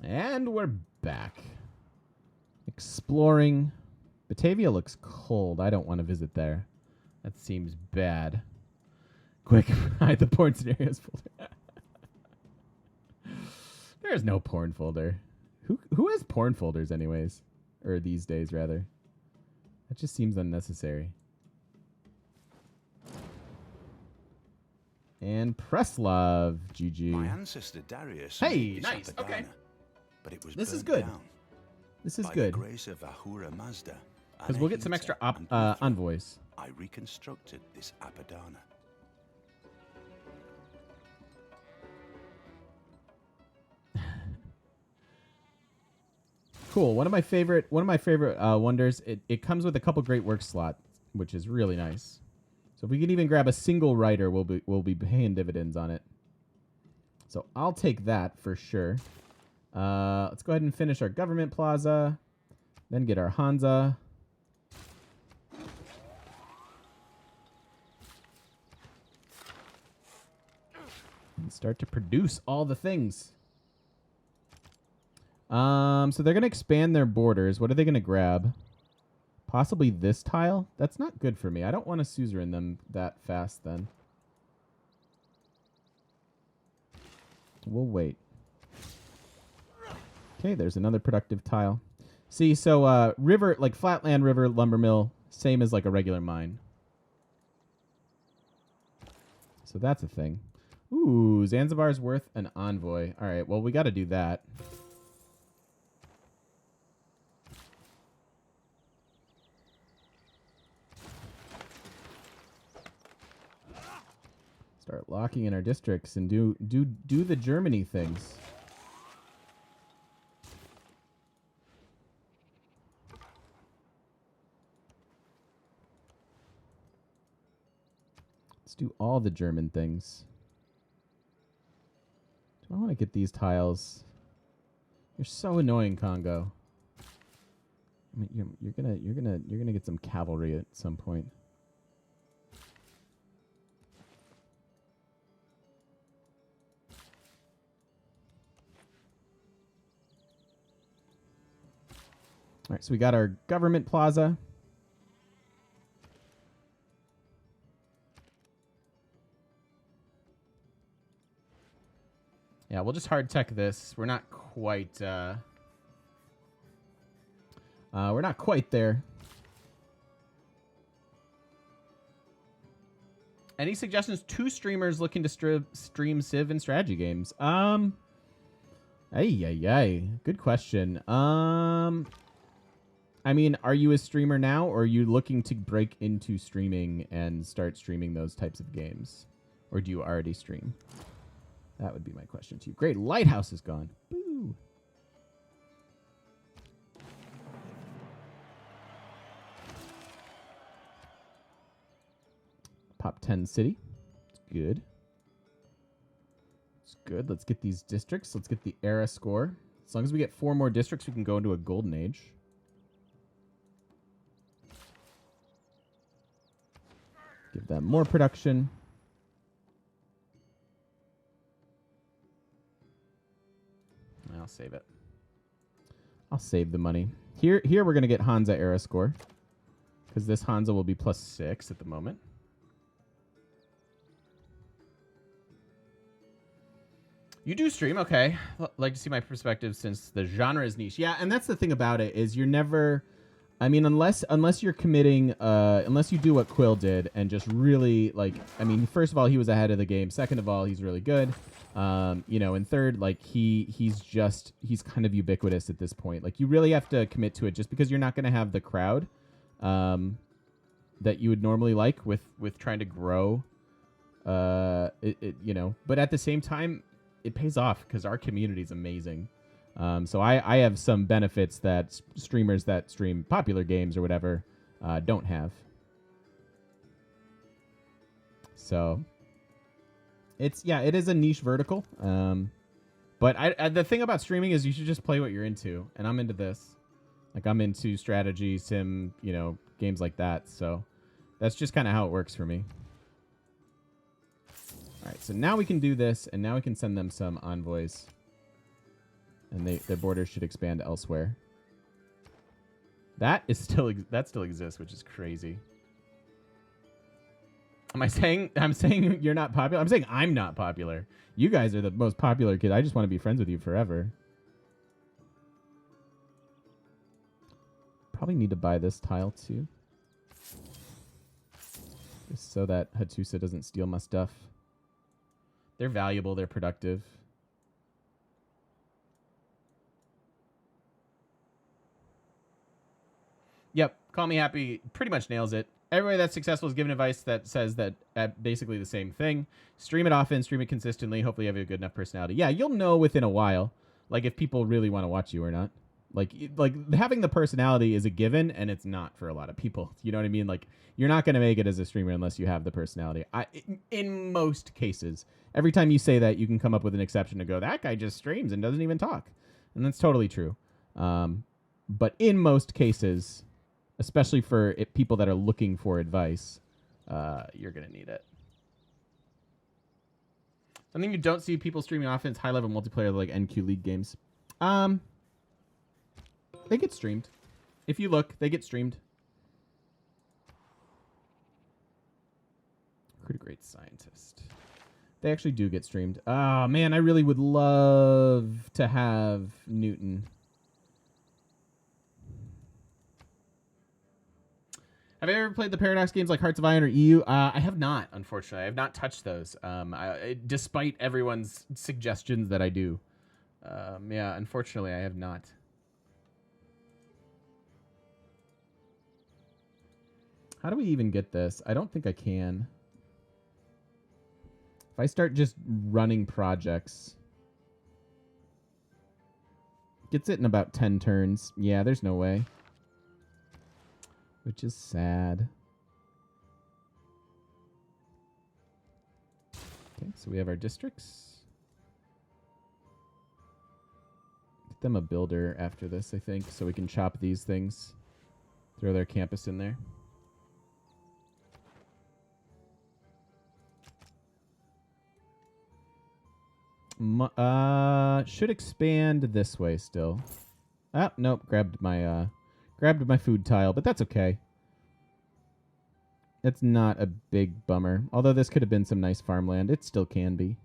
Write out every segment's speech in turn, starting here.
And we're back. Exploring. Batavia looks cold. I don't want to visit there. That seems bad. Quick, hide the porn scenarios folder. There's no porn folder. Who has porn folders anyways? Or these days, rather. That just seems unnecessary. And Preslov, GG. My ancestor Darius. Hey, nice. Apadana, okay. But it was This is burnt good. down This is by good. The grace of Ahura Mazda. Because we'll get some extra Anahita, and Mithra, envoys. I reconstructed this Apadana. Cool. One of my favorite wonders. It comes with a couple great work slots, which is really nice. So if we can even grab a single writer, we'll be paying dividends on it. So I'll take that for sure. Let's go ahead and finish our government plaza, then get our Hansa. And start to produce all the things. So they're gonna expand their borders. What are they gonna grab? Possibly this tile? That's not good for me. I don't want to suzerain them that fast then. We'll wait. Okay, there's another productive tile. See, so river, like flatland river lumber mill, same as like a regular mine. So that's a thing. Ooh, Zanzibar's worth an envoy. All right, well, we got to do that. Start locking in our districts and do the Germany things. Let's do all the German things. Do I want to get these tiles? You're so annoying, Congo. I mean, you're gonna get some cavalry at some point. All right, so we got our government plaza. Yeah, we'll just hard tech this. We're not quite there. Any suggestions? 2 streamers looking to stream Civ and strategy games. Good question. I mean, are you a streamer now, or are you looking to break into streaming and start streaming those types of games? Or do you already stream? That would be my question to you. Great, lighthouse is gone. Boo. Pop 10 city. It's good. It's good. Let's get these districts. Let's get the era score. As long as we get 4 more districts, we can go into a golden age. Give them more production. I'll save it. I'll save the money. Here we're going to get Hansa era score. Because this Hansa will be +6 at the moment. You do stream, okay. Like to see my perspective since the genre is niche. Yeah, and that's the thing about it is you're never... I mean, unless you're committing, unless you do what Quill did and just really, like, I mean, first of all, he was ahead of the game. Second of all, he's really good. You know, and third, like, he's kind of ubiquitous at this point. Like, you really have to commit to it just because you're not going to have the crowd that you would normally like with trying to grow, you know. But at the same time, it pays off because our community is amazing. So I have some benefits that streamers that stream popular games or whatever don't have. So it is a niche vertical. But the thing about streaming is you should just play what you're into, and I'm into this. Like, I'm into strategy, sim, you know, games like that. So that's just kind of how it works for me. All right, so now we can do this, and now we can send them some envoys. and their borders should expand elsewhere. That still exists, which is crazy. I'm saying you're not popular? I'm saying I'm not popular. You guys are the most popular kid. I just want to be friends with you forever. Probably need to buy this tile too. Just so that Hattusa doesn't steal my stuff. They're valuable, they're productive. Yep, Call Me Happy pretty much nails it. Everybody that's successful is given advice that says that basically the same thing. Stream it often, stream it consistently. Hopefully you have a good enough personality. Yeah, you'll know within a while, like if people really want to watch you or not. Like having the personality is a given, and it's not for a lot of people. You know what I mean? Like you're not going to make it as a streamer unless you have the personality. In most cases, every time you say that, you can come up with an exception to go, that guy just streams and doesn't even talk, and that's totally true. But in most cases, especially for people that are looking for advice, you're going to need it. Something you don't see people streaming often is high-level multiplayer like NQ League games. They get streamed. If you look, they get streamed. Pretty great scientist. They actually do get streamed. Oh, man, I really would love to have Newton. Have you ever played the Paradox games like Hearts of Iron or EU? I have not, unfortunately. I have not touched those, despite everyone's suggestions that I do. Yeah, unfortunately, I have not. How do we even get this? I don't think I can. If I start just running projects... Gets it in about 10 turns. Yeah, there's no way. Which is sad. Okay, so we have our districts. Get them a builder after this, I think, so we can chop these things. Throw their campus in there. Should expand this way still. Ah, nope, grabbed my food tile, but that's okay. It's not a big bummer. Although this could have been some nice farmland. It still can be.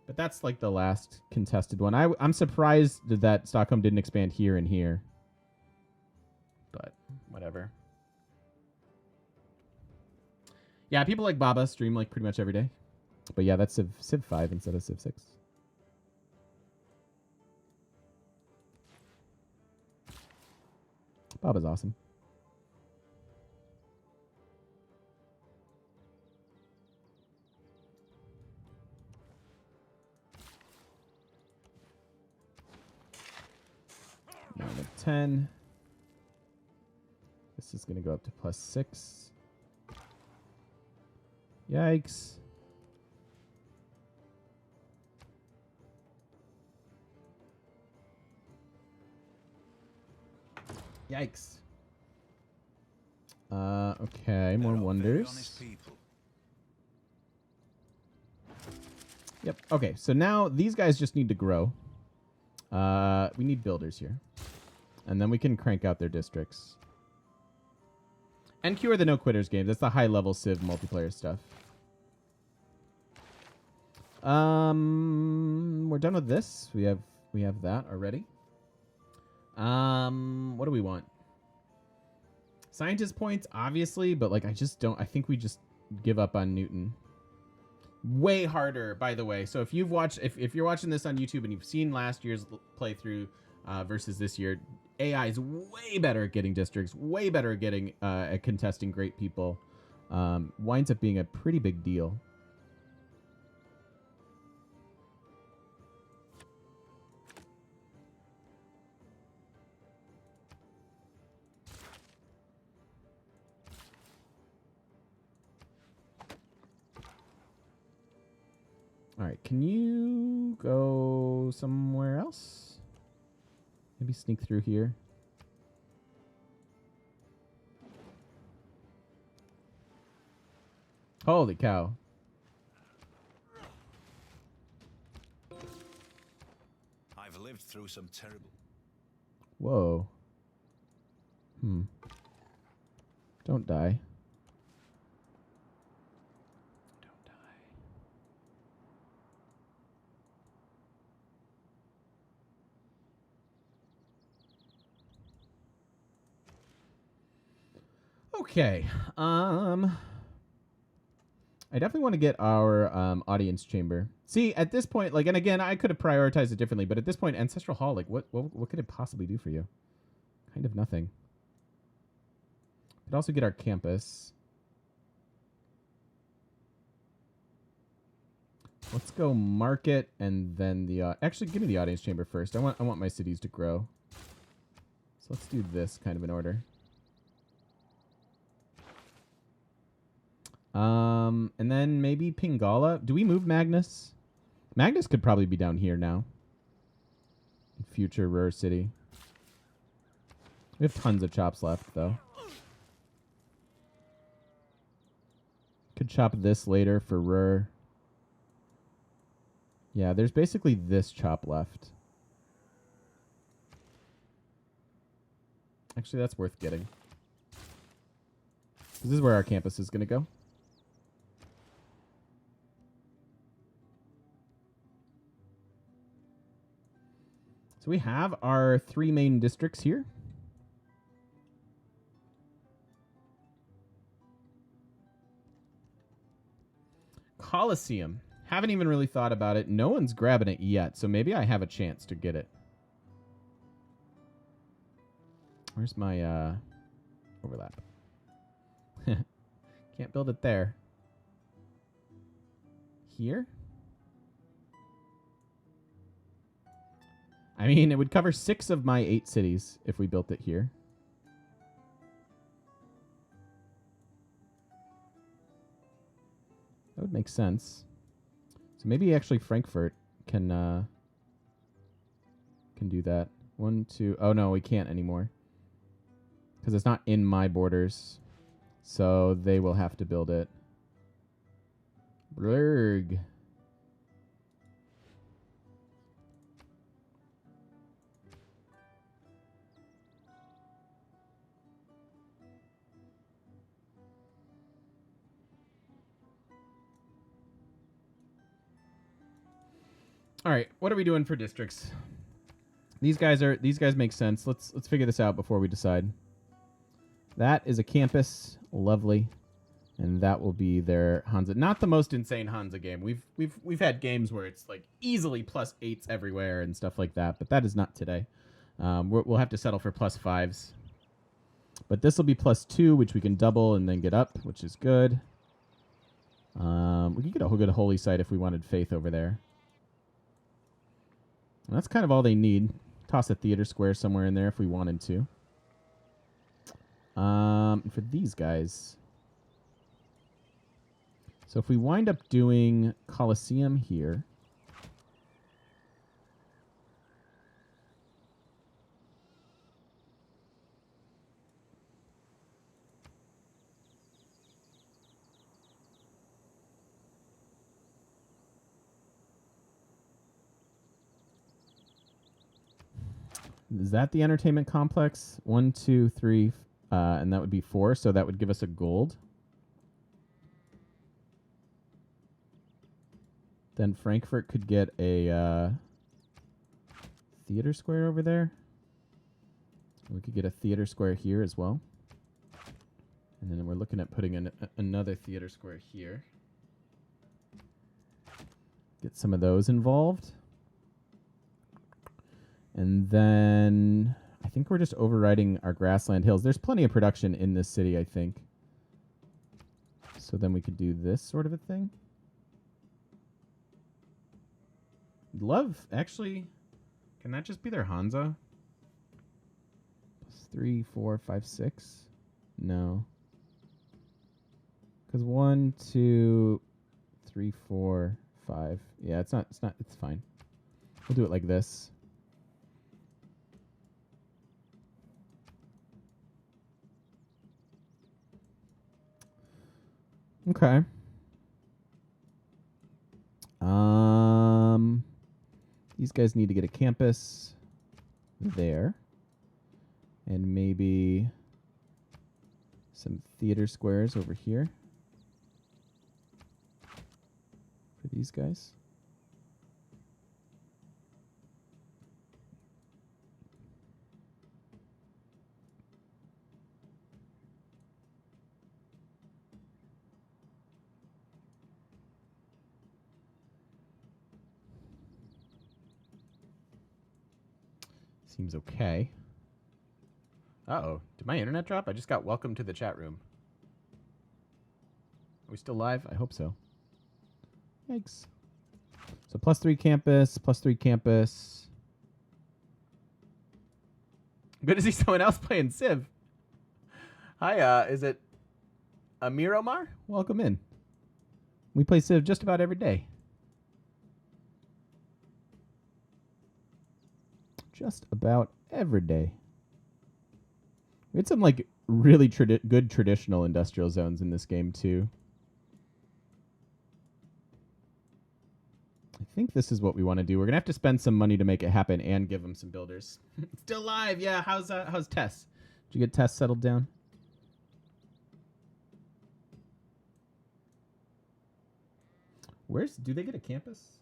But that's like the last contested one. I'm surprised that Stockholm didn't expand here and here. But whatever. Yeah, people like Baba stream like pretty much every day. But yeah, that's Civ 5 instead of Civ 6. Baba's awesome. Now I'm at 10. This is going to go up to +6. Yikes. Yikes. Okay, more wonders. Yep, okay, so now these guys just need to grow. We need builders here. And then we can crank out their districts. NQ are the no-quitters games. That's the high-level Civ multiplayer stuff. We're done with this. We have that already. What do we want? Scientist points, obviously, but like I think we just give up on Newton. Way harder, by the way. So if you're watching this on YouTube and you've seen last year's playthrough versus this year, AI is way better at getting districts, way better at getting at contesting great people. Winds up being a pretty big deal. All right, can you go somewhere else? Maybe sneak through here. Holy cow. I've lived through some terrible... Whoa. Don't die. Don't die. Okay. I definitely want to get our audience chamber. See, at this point, like, and again, I could have prioritized it differently, but at this point, Ancestral Hall, like, what could it possibly do for you? Kind of nothing. Could also get our campus. Let's go market and then the actually give me the audience chamber first. I want my cities to grow. So let's do this kind of in order. And then maybe Pingala. Do we move Magnus? Magnus could probably be down here now. In future Rur City. We have tons of chops left, though. Could chop this later for Rur. Yeah, there's basically this chop left. Actually, that's worth getting. This is where our campus is going to go. So we have our 3 main districts here. Colosseum. Haven't even really thought about it. No one's grabbing it yet, so maybe I have a chance to get it. Where's my overlap? Can't build it there. Here? I mean, it would cover 6 of my 8 cities if we built it here. That would make sense. So maybe actually Frankfurt can do that. 1, 2... Oh, no, we can't anymore. Because it's not in my borders. So they will have to build it. Blurg. All right, what are we doing for districts? These guys make sense. Let's figure this out before we decide. That is a campus, lovely, and that will be their Hansa. Not the most insane Hansa game. We've had games where it's like easily +8s everywhere and stuff like that, but that is not today. We'll have to settle for +5s. But this will be +2, which we can double and then get up, which is good. We could get a good holy site if we wanted faith over there. And that's kind of all they need. Toss a theater square somewhere in there if we wanted to. For these guys. So if we wind up doing Colosseum here. Is that the entertainment complex? 1, 2, 3, and that would be 4. So that would give us a gold. Then Frankfurt could get a theater square over there. We could get a theater square here as well. And then we're looking at putting in another theater square here. Get some of those involved. And then I think we're just overriding our grassland hills. There's plenty of production in this city, I think. So then we could do this sort of a thing. Love, actually, can that just be their Hansa? +3, 4, 5, 6? No. Because 1, 2, 3, 4, 5. Yeah, it's fine. We'll do it like this. Okay. These guys need to get a campus there. And maybe some theater squares over here for these guys. Seems okay. Uh-oh. Did my internet drop? I just got welcome to the chat room. Are we still live? I hope so. Yikes. So +3 campus, +3 campus. Good to see someone else playing Civ. Hi, is it Amir Omar? Welcome in. We play Civ just about every day. Just about every day. We had some like really good traditional industrial zones in this game too. I think this is what we want to do. We're gonna have to spend some money to make it happen and give them some builders. Still live, yeah. How's Tess? Did you get Tess settled down? Do they get a campus?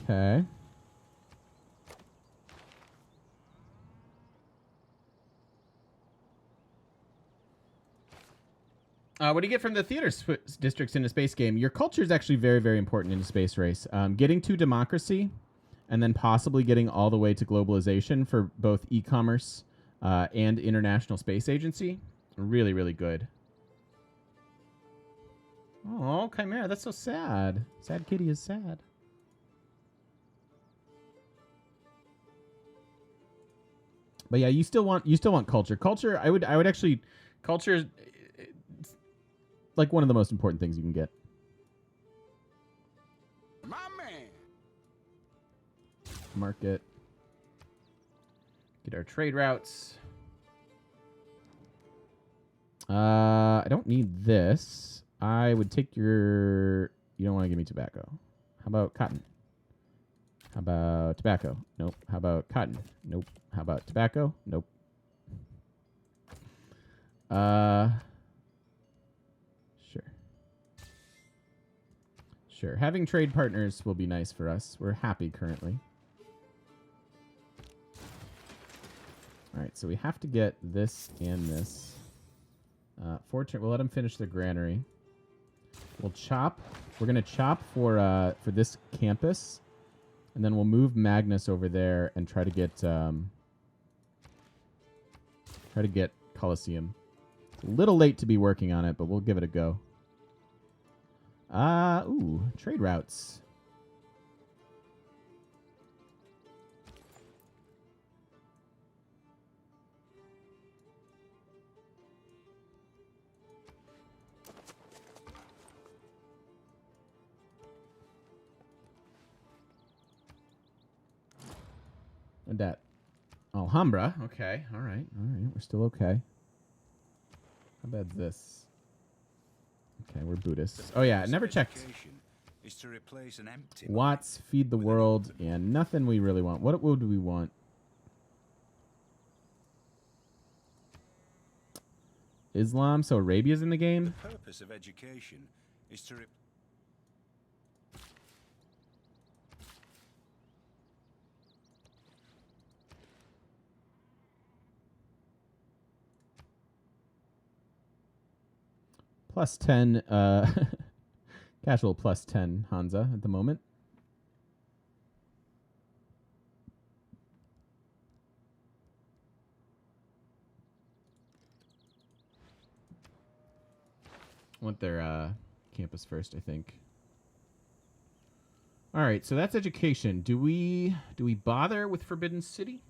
Okay. What do you get from the theater districts in a space game? Your culture is actually very, very important in a space race. Getting to democracy and then possibly getting all the way to globalization for both e-commerce and International Space Agency. Really, really good. Oh, Chimera, that's so sad. Sad kitty is sad. But yeah, you still want culture. Culture, I would actually culture is like one of the most important things you can get. My man. Market. Get our trade routes. I don't need this. I would take your... You don't want to give me tobacco. How about cotton? How about tobacco? Nope. How about cotton? Nope. How about tobacco? Nope. Sure. Sure. Having trade partners will be nice for us. We're happy currently. All right, so we have to get this and this. We'll let them finish their granary. We'll chop. We're gonna chop for this campus, and then we'll move Magnus over there and try to get Colosseum. It's a little late to be working on it, but we'll give it a go. Ooh, trade routes. And that Alhambra. Okay. All right. We're still okay. How bad this? Okay, we're Buddhists. Oh yeah, never checked. Is to replace an empty Watts, feed the world, and nothing we really want. What would we want? Islam. So Arabia's in the game. The purpose of education is to +10, casual +10 Hansa at the moment. Want their campus first, I think. All right, so that's education. Do we bother with Forbidden City?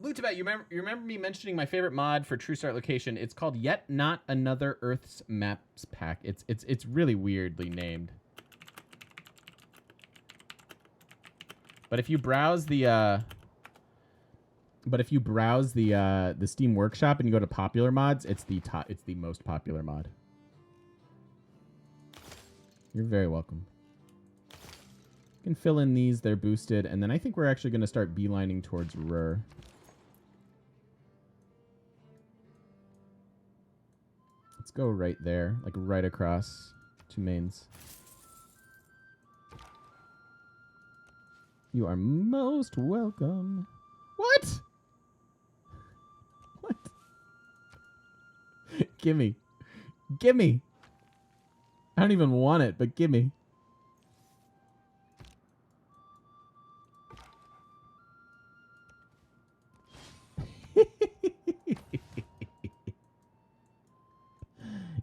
Blue Tibet, you remember me mentioning my favorite mod for True Start Location? It's called Yet Not Another Earth's Maps Pack. It's really weirdly named. But if you browse the the Steam Workshop and you go to popular mods, it's the most popular mod. You're very welcome. You can fill in these, they're boosted, and then I think we're actually going to start beelining towards Ruhr. Let's go right there, like right across 2 mains. You are most welcome. What? What? Gimme. Gimme. I don't even want it, but gimme.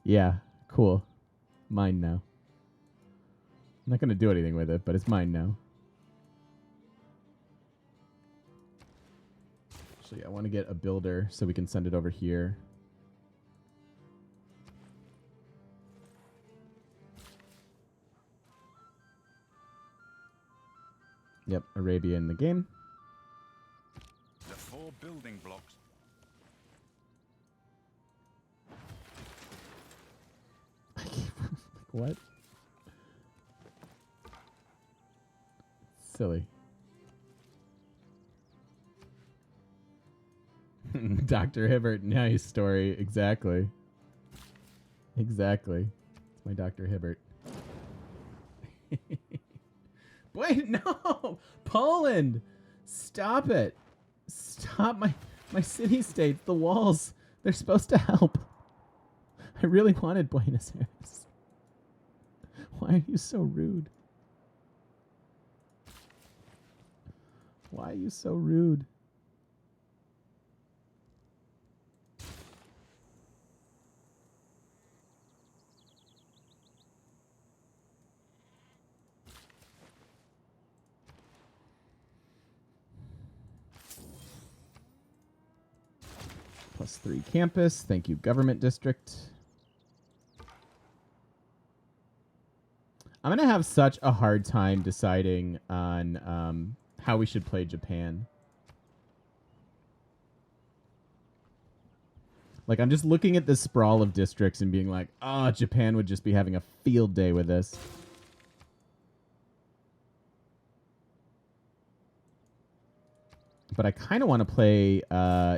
Yeah, cool. Mine now. I'm not going to do anything with it, but it's mine now. Actually, I want to get a builder so we can send it over here. Yep, Arabia in the game. The 4 building blocks. What? Silly. Dr. Hibbert, nice story. Exactly. Exactly. It's my Dr. Hibbert. Wait, no! Poland! Stop it. Stop my city-states, the walls. They're supposed to help. I really wanted Buenos Aires. Why are you so rude? Why are you so rude? +3 campus. Thank you, government district. I'm going to have such a hard time deciding on how we should play Japan. Like, I'm just looking at this sprawl of districts and being like, oh, Japan would just be having a field day with this. But I kind of want to play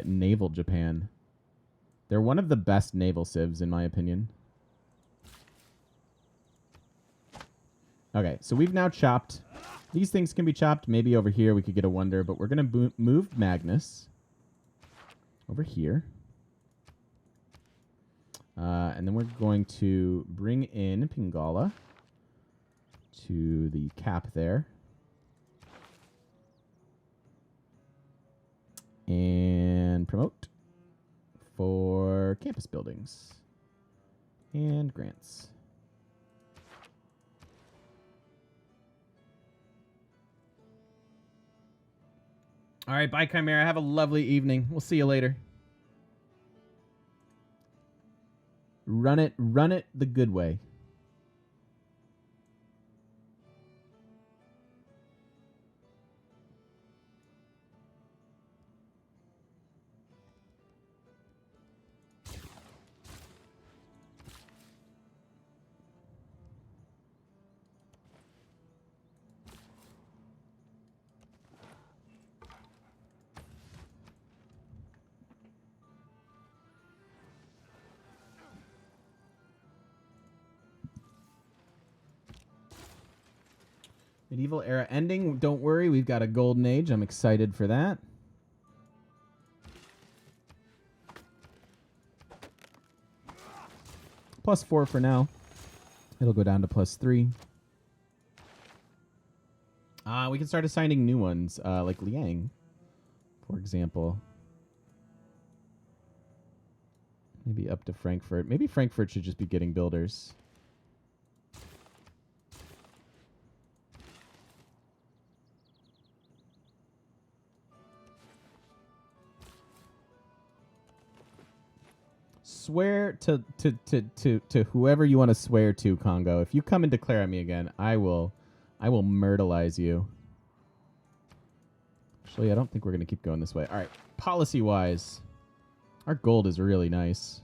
Naval Japan. They're one of the best naval civs, in my opinion. Okay, so we've now chopped. These things can be chopped. Maybe over here we could get a wonder, but we're going to move Magnus over here. And then we're going to bring in Pingala to the cap there. And promote for campus buildings and grants. All right, bye, Chimera. Have a lovely evening. We'll see you later. Run it the good way. Medieval era ending. Don't worry, we've got a golden age. I'm excited for that. +4 for now. It'll go down to +3. We can start assigning new ones, like Liang, for example. Maybe up to Frankfurt. Maybe Frankfurt should just be getting builders. swear to whoever you want to swear to, Congo. If you come and declare on me again, I will myrtleize you. Actually, I don't think we're going to keep going this way. All right, policy-wise, our gold is really nice.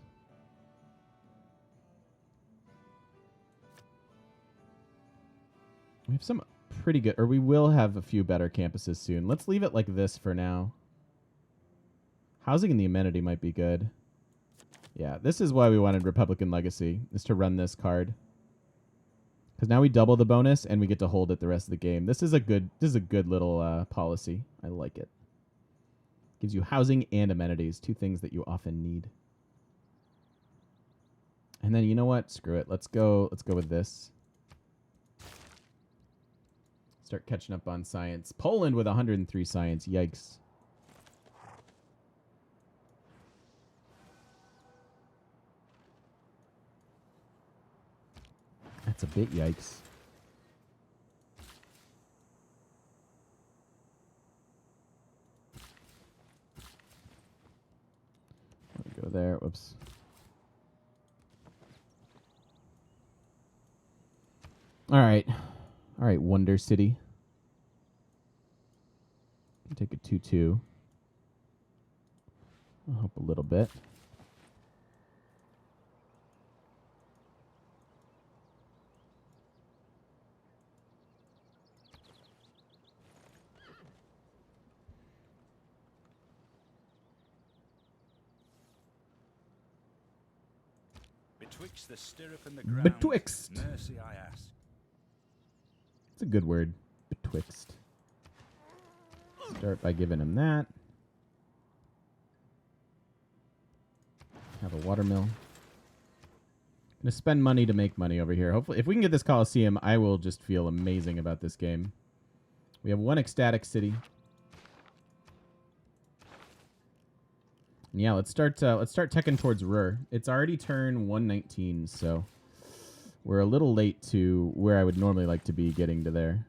We have some pretty good, or we will have a few better campuses soon. Let's leave it like this for now. Housing and the amenity might be good. Yeah, this is why we wanted Republican Legacy, is to run this card. Because now we double the bonus and we get to hold it the rest of the game. This is a good little policy. I like it. Gives you housing and amenities, two things that you often need. And then you know what? Screw it. Let's go with this. Start catching up on science. Poland with 103 science. Yikes. That's a bit yikes. Go there. Whoops. All right. All right, Wonder City. Take a 2-2. I'll help a little bit. Betwixt the stirrup and the ground, Betwixt. mercy I ask. It's a good word. Betwixt. Start by giving him that. Have a watermill. Gonna spend money to make money over here. Hopefully, if we can get this Coliseum, I will just feel amazing about this game. We have one ecstatic city. And yeah, let's start teching towards Ruhr. It's already turn 119, so we're a little late to where I would normally like to be getting to there.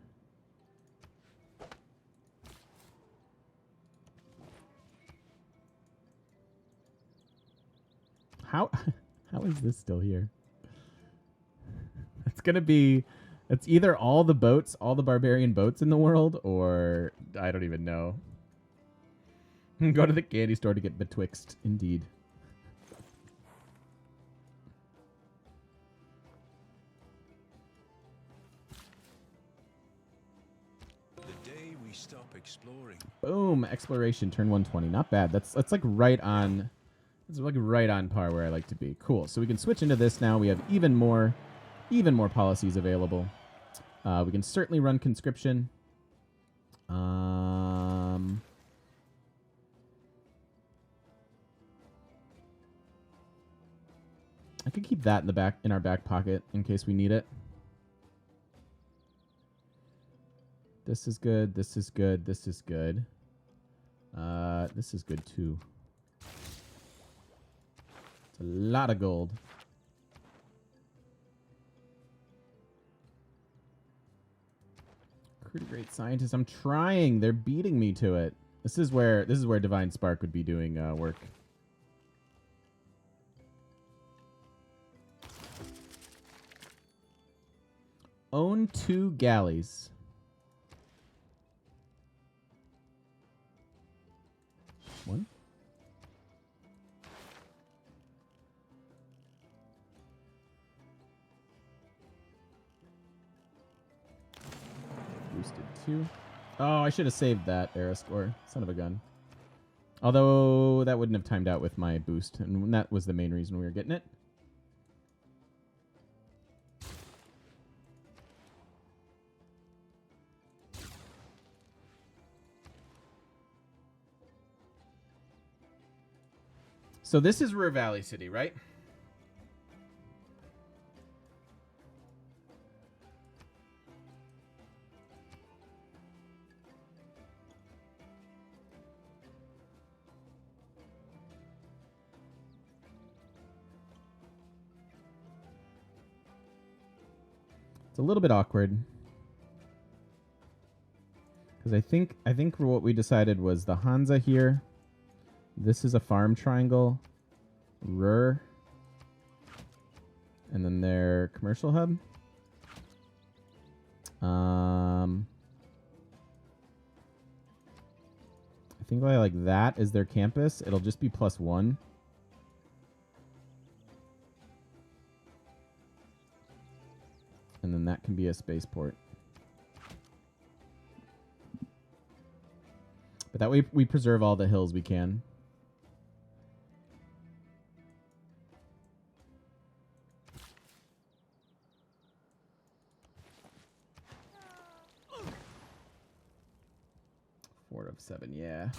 How is this still here? It's either all the boats, all the barbarian boats in the world, or I don't even know. Go to the candy store to get betwixt, indeed. The day we stop exploring. Boom, exploration, turn 120. Not bad. That's like right on. It's like right on par where I like to be. Cool. So we can switch into this now. We have even more policies available. We can certainly run conscription. I could keep that in our back pocket in case we need it. This is good. This is good. This is good. This is good too. It's a lot of gold. Pretty great scientist. I'm trying. They're beating me to it. This is where Divine Spark would be doing work. Own 2 galleys. One. Boosted 2. Oh, I should have saved that era score. Son of a gun. Although that wouldn't have timed out with my boost, and that was the main reason we were getting it. So this is Ruhr Valley City, right? It's a little bit awkward. Because I think what we decided was the Hansa here. This is a farm triangle. Ruhr. And then their commercial hub. I think like that is their campus. It'll just be +1. And then that can be a spaceport. But that way we preserve all the hills we can. Fort of 7, yeah.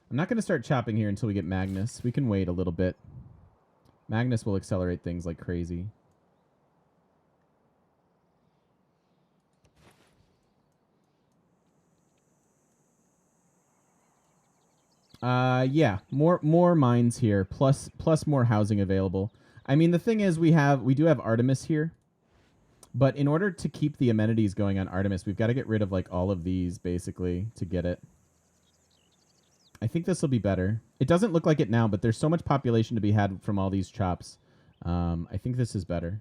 I'm not going to start chopping here until we get Magnus. We can wait a little bit. Magnus will accelerate things like crazy. Yeah, more mines here, plus more housing available. I mean, the thing is, we do have Artemis here, but in order to keep the amenities going on Artemis, we've got to get rid of like all of these basically to get it. I think this will be better. It doesn't look like it now, but there's so much population to be had from all these chops. I think this is better.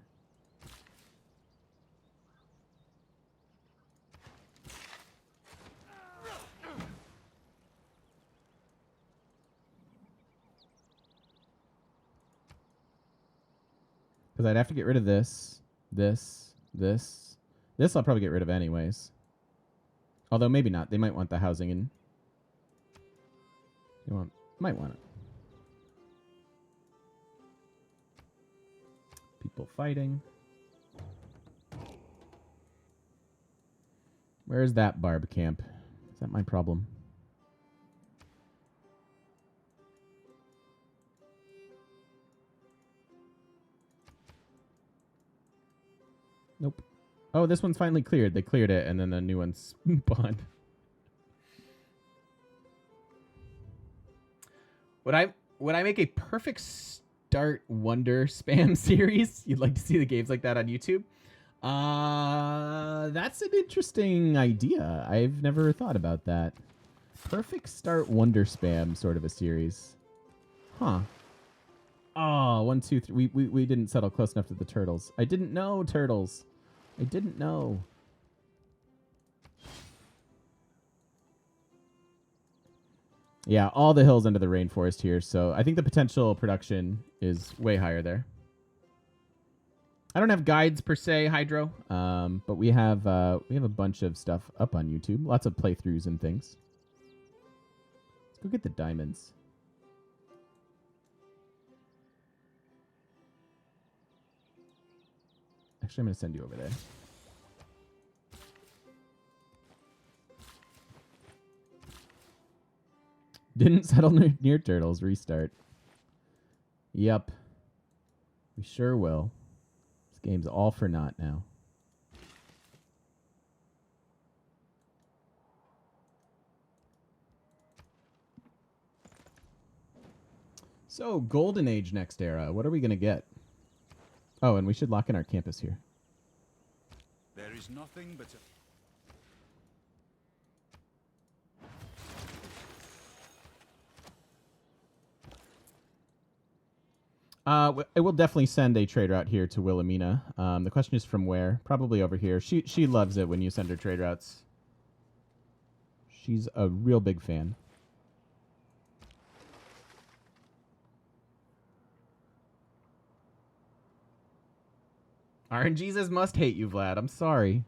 Because I'd have to get rid of this. This I'll probably get rid of anyways. Although maybe not. They might want the housing in. Might want it. People fighting. Where's that barb camp? Is that my problem? Nope. Oh, this one's finally cleared. They cleared it, and then the new one's spawned. Would I make a perfect start wonder spam series? You'd like to see the games like that on YouTube? That's an interesting idea. I've never thought about that. Perfect start wonder spam sort of a series. Huh. Oh, 1, 2, 3. We didn't settle close enough to the turtles. I didn't know, turtles. I didn't know. Yeah, all the hills under the rainforest here, so I think the potential production is way higher there. I don't have guides per se, Hydro, but we have a bunch of stuff up on YouTube, lots of playthroughs and things. Let's go get the diamonds. Actually, I'm going to send you over there. Didn't settle near turtles. Restart. Yep. We sure will. This game's all for naught now. So, Golden Age next era. What are we going to get? Oh, and we should lock in our campus here. There is nothing but it will definitely send a trade route here to Wilhelmina. The question is from where? Probably over here. She loves it when you send her trade routes. She's a real big fan. RNGesus must hate you, Vlad. I'm sorry.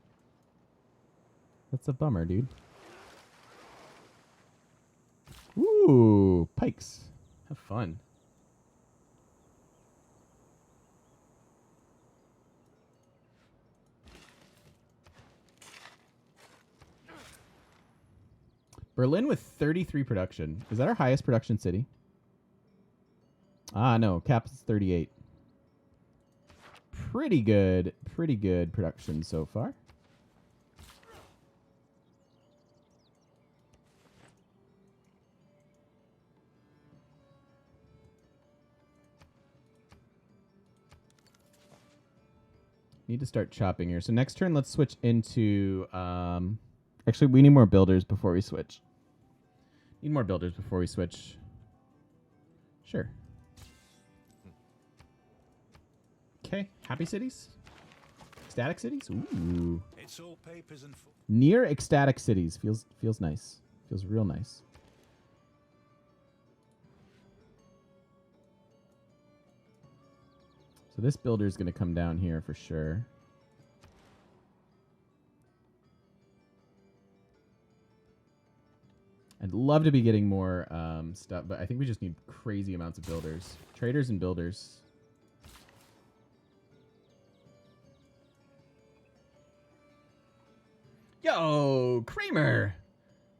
That's a bummer, dude. Ooh, pikes. Have fun. Berlin with 33 production. Is that our highest production city? Ah, no. Cap is 38. Pretty good production so far. Need to start chopping here. So next turn, let's switch into... actually, we need more builders before we switch. Need more builders before we switch. Sure. Okay. Okay, happy cities? Ecstatic cities? Ooh. It's all papers and Near ecstatic cities. Feels nice. Feels real nice. So this builder is going to come down here for sure. I'd love to be getting more stuff, but I think we just need crazy amounts of builders. Traders and builders. Yo, Kramer!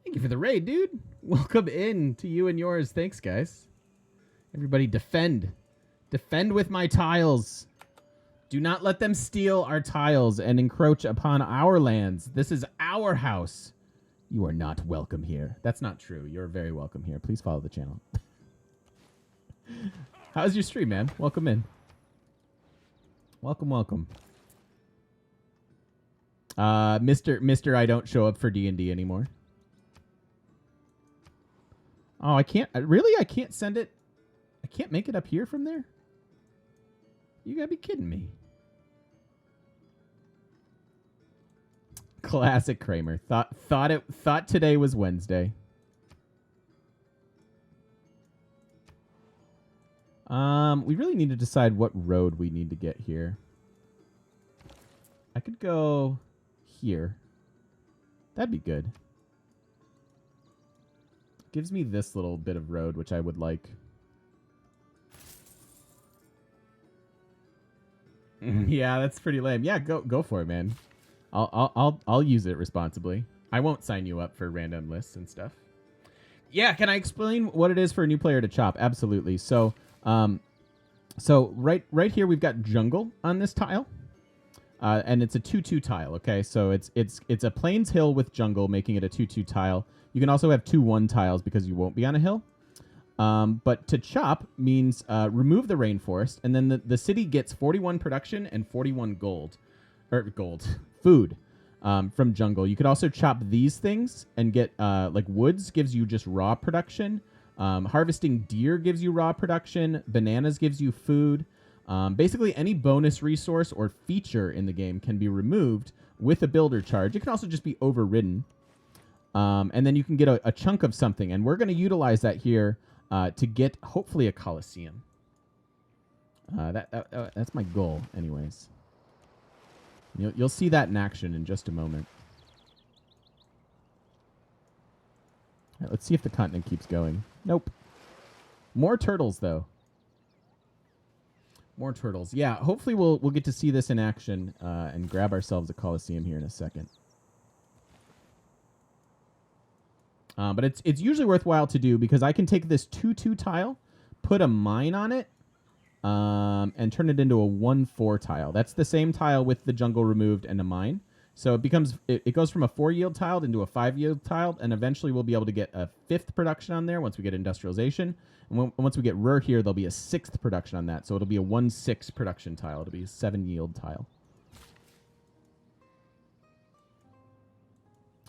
Thank you for the raid, dude. Welcome in to you and yours. Thanks, guys. Everybody defend. Defend with my tiles. Do not let them steal our tiles and encroach upon our lands. This is our house. You are not welcome here. That's not true. You're very welcome here. Please follow the channel. How's your stream, man? Welcome in. Welcome, welcome. Mr. I don't show up for D&D anymore. Oh, I can't. Really? I can't send it. I can't make it up here from there? You gotta be kidding me. Classic Kramer. Thought today was Wednesday. We really need to decide what road we need to get here. I could go here. That'd be good. Gives me this little bit of road, which I would like. Yeah, that's pretty lame. Yeah, go for it, man. I'll use it responsibly. I won't sign you up for random lists and stuff. Yeah, can I explain what it is for a new player to chop? Absolutely. So, right here we've got jungle on this tile, and it's a 2/2 tile. Okay, so it's a plains hill with jungle, making it a 2/2 tile. You can also have 2/1 tiles because you won't be on a hill. But to chop means remove the rainforest, and then the city gets 41 production and 41 food from jungle. You could also chop these things and get like woods gives you just raw production. Harvesting deer gives you raw production. Bananas gives you food. Basically, any bonus resource or feature in the game can be removed with a builder charge. It can also just be overridden. And then you can get a chunk of something, and we're going to utilize that here to get hopefully a Coliseum. That's my goal, anyways. You'll see that in action in just a moment. All right, let's see if the continent keeps going. Nope. More turtles, though. More turtles. Yeah, hopefully we'll get to see this in action and grab ourselves a Coliseum here in a second. But it's usually worthwhile to do because I can take this 2/2 tile, put a mine on it, and turn it into a 1/4 tile. That's the same tile with the jungle removed and a mine. So it goes from a 4-yield tile into a 5-yield tile, and eventually we'll be able to get a 5th production on there once we get industrialization. And once we get Rur here, there'll be a 6th production on that. So it'll be a 1/6 production tile. It'll be a 7-yield tile.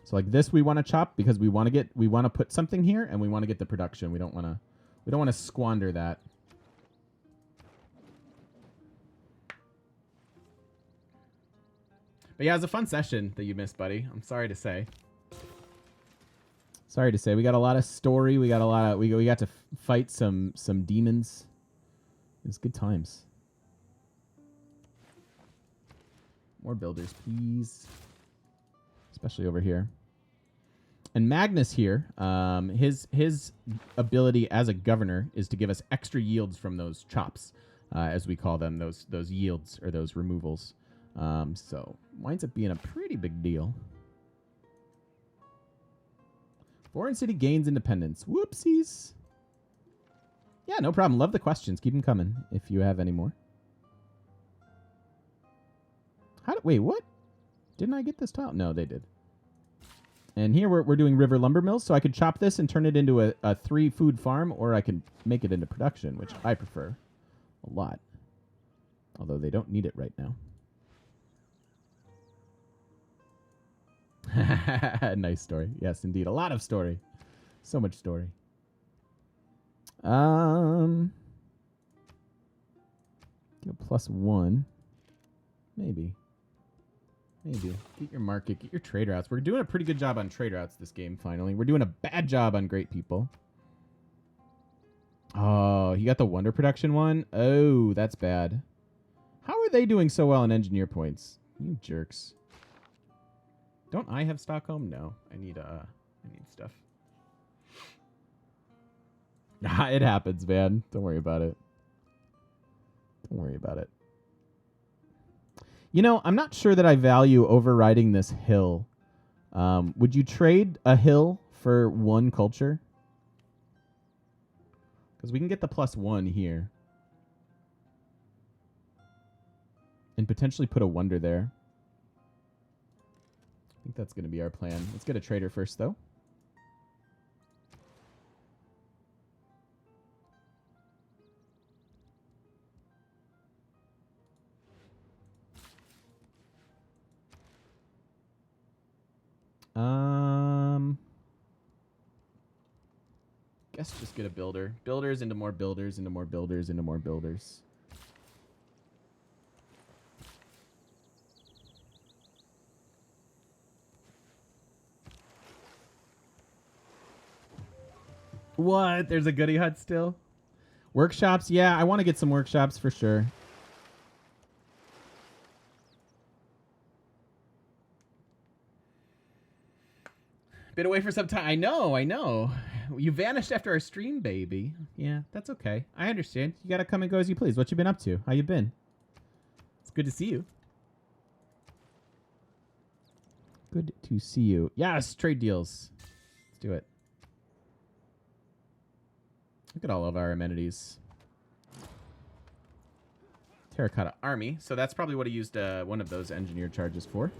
So like this, we want to chop because we want to put something here, and we want to get the production. We don't want to squander that. But yeah, it was a fun session that you missed, buddy. I'm sorry to say. Sorry to say, we got a lot of story. We got a lot of we got to fight some demons. It was good times. More builders, please. Especially over here. And Magnus here, his ability as a governor is to give us extra yields from those chops, as we call them, those yields or those removals. So winds up being a pretty big deal. Foreign city gains independence. Whoopsies. Yeah, no problem. Love the questions. Keep them coming if you have any more. Wait, what? Didn't I get this tile? No, they did. And here we're doing river lumber mills, so I could chop this and turn it into a 3-food farm, or I could make it into production, which I prefer a lot. Although they don't need it right now. Nice story. Yes, indeed. A lot of story. So much story. Give a +1. Maybe. Maybe. Get your market. Get your trade routes. We're doing a pretty good job on trade routes this game, finally. We're doing a bad job on great people. Oh, he got the wonder production one? Oh, that's bad. How are they doing so well on engineer points? You jerks. Don't I have Stockholm? No. I need stuff. It happens, man. Don't worry about it. Don't worry about it. You know, I'm not sure that I value overriding this hill. Would you trade a hill for one culture? Because we can get the +1 here. And potentially put a wonder there. I think that's going to be our plan. Let's get a trader first, though. Guess just get a builder. Builders into more builders, into more builders, into more builders. What? There's a goodie hut still? Workshops? Yeah, I want to get some workshops for sure. Been away for some time. I know. You vanished after our stream, baby. Yeah, that's okay. I understand. You gotta come and go as you please. What you been up to? How you been? It's good to see you. Good to see you. Yes, trade deals. Let's do it. Look at all of our amenities. Terracotta Army. So that's probably what he used one of those engineer charges for.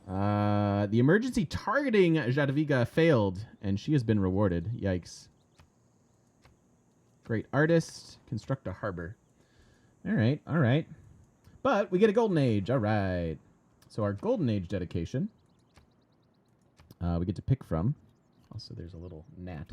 The emergency targeting Jadwiga failed, and she has been rewarded. Yikes. Great artist. Construct a harbor. All right. But we get a golden age. All right. So our golden age dedication, we get to pick from. Also, there's a little gnat.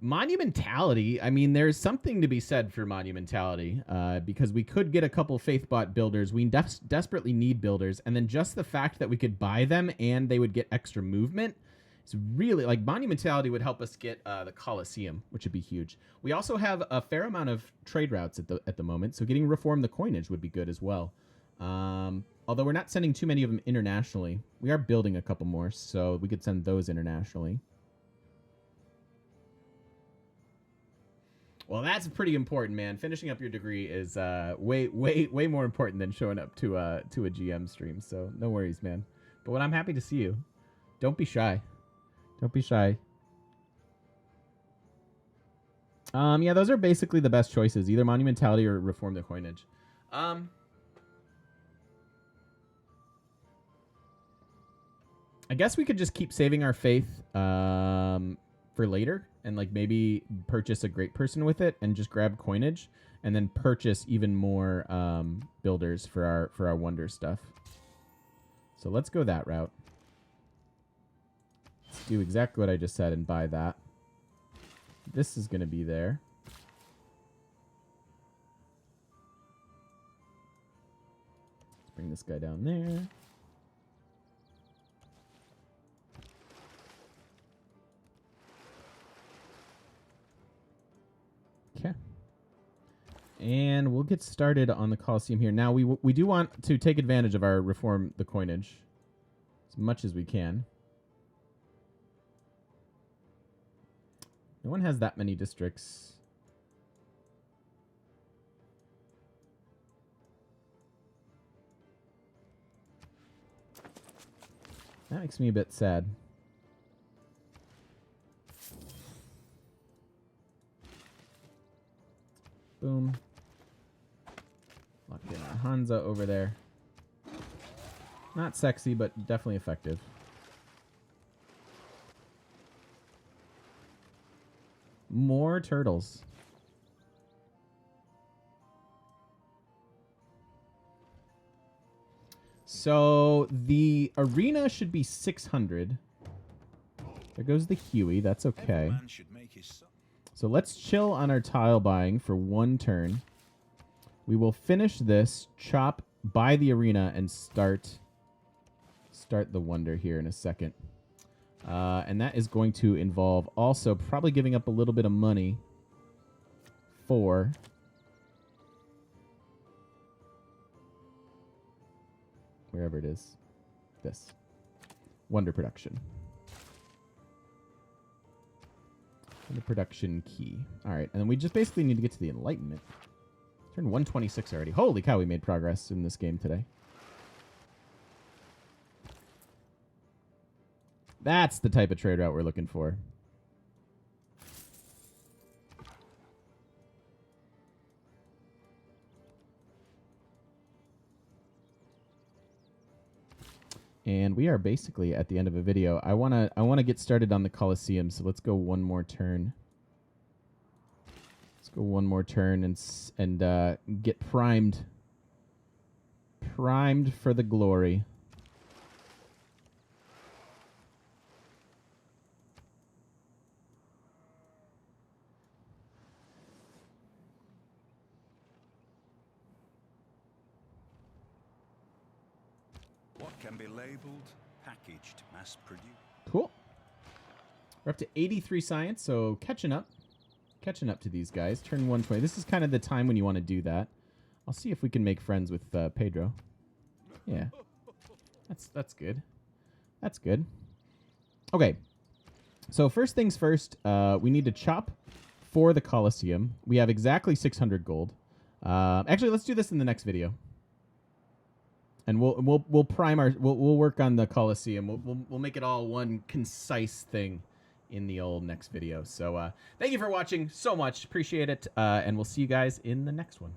Monumentality. I mean, there's something to be said for monumentality, because we could get a couple faith-bought builders. We desperately need builders, and then just the fact that we could buy them and they would get extra movement is really, like, monumentality would help us get the Colosseum, which would be huge. We also have a fair amount of trade routes at the moment, so getting reform the coinage would be good as well. Although we're not sending too many of them internationally. We are building a couple more, so we could send those internationally. Well, that's pretty important, man. Finishing up your degree is way more important than showing up to a GM stream. So no worries, man. But I'm happy to see you. Don't be shy. Don't be shy. Yeah, those are basically the best choices. Either monumentality or reform the coinage. I guess we could just keep saving our faith for later, and like maybe purchase a great person with it and just grab coinage and then purchase even more builders for our wonder stuff. So let's go that route. Let's do exactly what I just said and buy that. This is going to be there. Let's bring this guy down there. Okay. And we'll get started on the Colosseum here. Now, we do want to take advantage of our reform the coinage as much as we can. No one has that many districts. That makes me a bit sad. Boom. Lock in our Hansa over there. Not sexy, but definitely effective. More turtles. So the arena should be 600. There goes the Huey. That's okay. So let's chill on our tile buying for one turn. We will finish this, chop, buy the arena, and start the wonder here in a second. And that is going to involve also probably giving up a little bit of money for wherever it is. This. Wonder production. Wonder production key. All right, and then we just basically need to get to the Enlightenment. Turn 126 already. Holy cow, we made progress in this game today. That's the type of trade route we're looking for. And we are basically at the end of a video. I wanna get started on the Colosseum, so let's go one more turn. Let's go one more turn and get primed. Primed for the glory. What can be labeled, packaged, mass-produced? Cool. We're up to 83 science, so catching up to these guys. Turn 120. This is kind of the time when you want to do that. I'll see if we can make friends with Pedro. Yeah, that's good. That's good. Okay. So first things first, we need to chop for the Colosseum. We have exactly 600 gold. Actually, let's do this in the next video. And we'll prime our we'll work on the Colosseum. We'll make it all one concise thing in the old next video. So thank you for watching so much. Appreciate it. And we'll see you guys in the next one.